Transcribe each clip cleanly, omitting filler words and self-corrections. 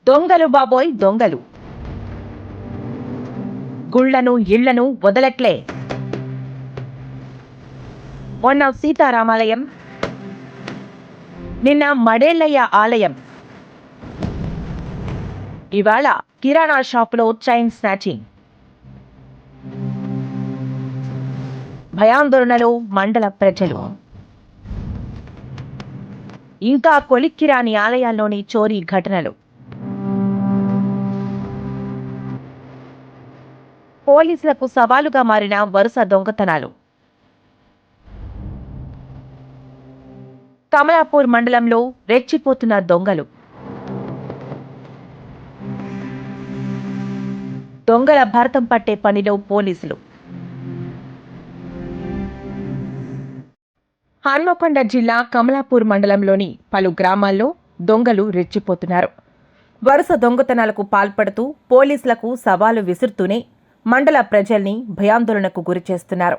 దొంగలు బాబోయ్ దొంగలు గుళ్లను ఇళ్లను వదలట్లే. మొన్న సీతారామాలయం, నిన్న మడేళ్లయ్య ఆలయం, ఇవాళ కిరాణా షాపులో చైన్ స్నాచింగ్. భయాందోళనలో మండల ప్రజలు. ఇంకా కొలిక్కిరాని ఆలయాల్లోని చోరీ ఘటనలు. పోలీసులకు సవాలుగా మారిన వరుస దొంగతనాలు. కమలాపూర్ మండలంలో రెచ్చిపోతున్న దొంగలు. దొంగల భరతం పట్టే పనిలో పోలీసులు. హన్మకొండ జిల్లా కమలాపూర్ మండలంలోని పలు గ్రామాల్లో దొంగలు రెచ్చిపోతున్నారు. వరుస దొంగతనాలకు పాల్పడుతూ పోలీసులకు సవాలు విసురుతూనే మండల ప్రజల్ని భయాందోళనకు గురిచేస్తున్నారు.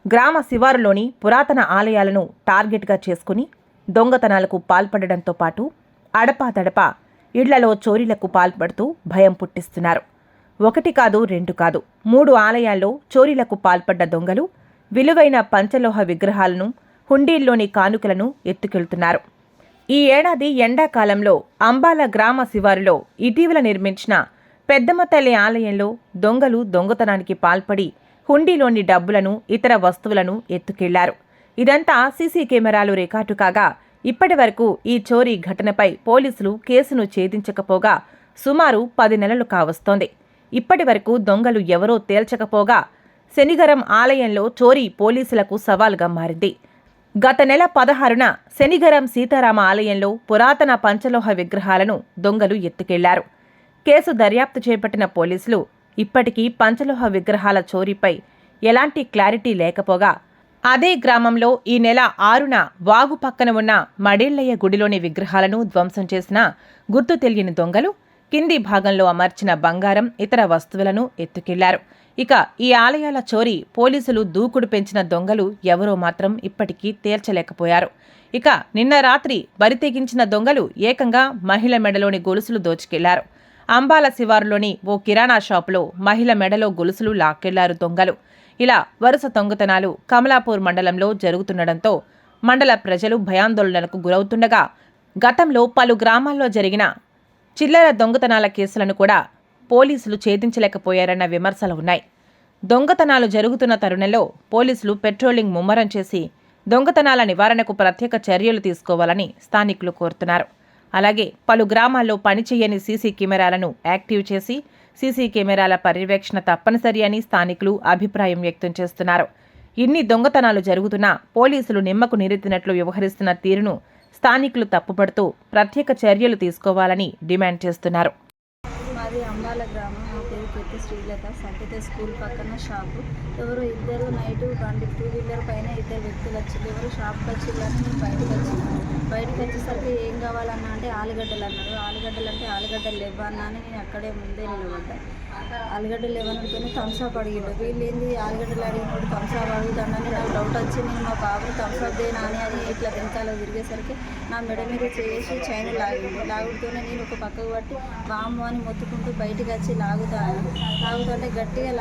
గ్రామ శివారులోని పురాతన ఆలయాలను టార్గెట్గా చేసుకుని దొంగతనాలకు పాల్పడడంతో పాటు అడపాదడపా ఇళ్లలో చోరీలకు పాల్పడుతూ భయం పుట్టిస్తున్నారు. ఒకటి కాదు, రెండు కాదు, 3 ఆలయాల్లో చోరీలకు పాల్పడ్డ దొంగలు విలువైన పంచలోహ విగ్రహాలను, హుండీల్లోని కానుకలను ఎత్తుకెళ్తున్నారు. ఈ ఏడాది ఎండాకాలంలో అంబాల గ్రామ శివారులో ఇటీవల నిర్మించిన పెద్దమ్మ తల్లి ఆలయంలో దొంగలు దొంగతనానికి పాల్పడి హుండీలోని డబ్బులను, ఇతర వస్తువులను ఎత్తుకెళ్లారు. ఇదంతా సీసీ కెమెరాలు రికార్డు కాగా ఇప్పటి వరకు ఈ చోరీ ఘటనపై పోలీసులు కేసును ఛేదించకపోగా సుమారు 10 నెలలు కావస్తోంది. ఇప్పటి వరకు దొంగలు ఎవరో తేల్చకపోగా శనిగరం ఆలయంలో చోరీ పోలీసులకు సవాల్గా మారింది. గత నెల 16న శనిగరం సీతారామ ఆలయంలో పురాతన పంచలోహ విగ్రహాలను దొంగలు ఎత్తుకెళ్లారు. కేసు దర్యాప్తు చేపట్టిన పోలీసులు ఇప్పటికీ పంచలోహ విగ్రహాల చోరీపై ఎలాంటి క్లారిటీ లేకపోగా అదే గ్రామంలో ఈ నెల 6న వాగు పక్కన ఉన్న మడేళ్లయ్య గుడిలోని విగ్రహాలను ధ్వంసం చేసిన గుర్తు తెలియని దొంగలు కింది భాగంలో అమర్చిన బంగారం, ఇతర వస్తువులను ఎత్తుకెళ్లారు. ఇక ఈ ఆలయాల చోరీ పోలీసులు దూకుడు పెంచిన దొంగలు ఎవరో మాత్రం ఇప్పటికీ తేల్చలేకపోయారు. ఇక నిన్న రాత్రి బరితెగించిన దొంగలు ఏకంగా మహిళ మెడలోని గొలుసులు దోచుకెళ్లారు. అంబాల శివారులోని ఓ కిరాణా షాపులో మహిళ మెడలో గొలుసులు లాక్కెళ్లారు దొంగలు. ఇలా వరుస దొంగతనాలు కమలాపూర్ మండలంలో జరుగుతుండటంతో మండల ప్రజలు భయాందోళనలకు గురవుతుండగా గతంలో పలు గ్రామాల్లో జరిగిన చిల్లర దొంగతనాల కేసులను కూడా పోలీసులు ఛేదించలేకపోయారన్న విమర్శలు ఉన్నాయి. దొంగతనాలు జరుగుతున్న తరుణంలో పోలీసులు పెట్రోలింగ్ ముమ్మరం చేసి దొంగతనాల నివారణకు ప్రత్యేక చర్యలు తీసుకోవాలని స్థానికులు కోరుతున్నారు. అలాగే పలు గ్రామాల్లో పనిచేయని సీసీ కెమెరాలను యాక్టివ్ చేసి సీసీ కెమెరాల పర్యవేక్షణ తప్పనిసరి అని స్థానికులు అభిప్రాయం వ్యక్తం చేస్తున్నారు. ఇన్ని దొంగతనాలు జరుగుతున్నా పోలీసులు నిమ్మకు నీరెత్తినట్లు వ్యవహరిస్తున్న తీరును స్థానికులు తప్పుపడుతూ ప్రత్యేక చర్యలు తీసుకోవాలని డిమాండ్ చేస్తున్నారు. మాది అంబాల గ్రామం. మా పేరు పెట్టి శ్రీలత. సంకేత స్కూల్ పక్కన షాపు. ఎవరో ఇద్దరు నైట్ బండి 2 వీలర్ పైన 2 వ్యక్తులు వచ్చింది. ఎవరు షాప్కి వచ్చిందని నేను బయటకు వచ్చినాను. బయటకు వచ్చేసరికి ఏం కావాలన్నా అంటే ఆలుగడ్డలు అన్నారు. ఆలుగడ్డలు అంటే ఆలుగడ్డలు లేవన్నా అని నేను అక్కడే ముందే నిలబడ్డా. ఆలుగడ్డలు లేవనుకుని థమ్స్అప్ అడిగిండు. వీళ్ళు ఏంది ఆలుగడ్డలు అడిగినప్పుడు థమ్స్అప్ అడుగుతాడని నాకు డౌట్ వచ్చి నేను మా బాబు థమ్స్అప్ దేనా అని ఇట్లా వెనకాల తిరిగేసరికి నా మెడ మీద చేసి చైన్ లాగింది. లాగుతూనే నేను ఒక పక్కకు పట్టి వాము అని మొత్తుకుంటూ బయటికి వచ్చి లాగుతుంటే గట్టిగా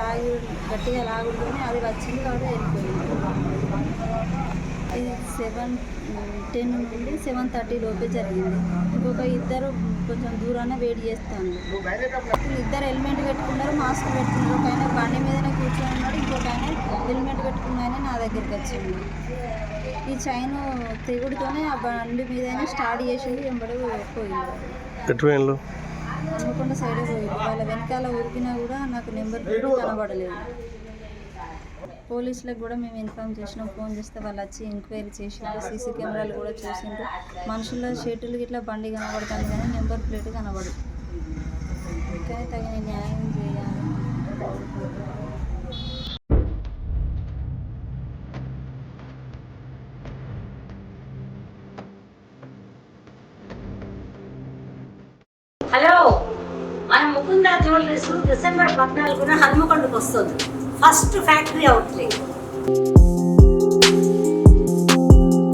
లాగుతూనే అది వచ్చింది కాబట్టి వెళ్ళిపోయింది. ఇది 7:10 నుండి 7:30 లోపే జరిగింది. ఇంకొక ఇద్దరు కొంచెం దూరాన వెయిట్ చేస్తాను. ఇద్దరు హెల్మెట్ పెట్టుకున్నారు, మాస్క్ పెట్టుకున్నారు. ఒక ఆయన బండి మీదనే కూర్చొని ఉన్నాడు, ఇంకొక ఆయన హెల్మెట్ పెట్టుకున్న ఆయన నా దగ్గరికి వచ్చింది. ఈ చైన్ తెగుడుతోనే ఆ బండి మీదనే స్టార్ట్ చేసింది, వెంబడి పోయింది. హన్మకొండ సైడే పోయింది. వాళ్ళ వెనకాల ఉరికినా కూడా నాకు నెంబర్ కనబడలేదు. పోలీసులకు కూడా మేము ఇన్ఫామ్ చేసినాం. ఫోన్ చేస్తే వాళ్ళు వచ్చి ఎంక్వైరీ చేసిండ్రు. సీసీ కెమెరాలు కూడా చూసిండ్రు. మనుషుల షెడ్యూల్ ఇట్లా బండి కనబడుతుంది కానీ నెంబర్ ప్లేట్ కనబడు. కానీ తగిన న్యాయం చేయాలి. హలో, మన ముకుందా జ్యువెలరీస్ డిసెంబర్ 14న హన్మకొండకు వస్తుంది. First factory outlet.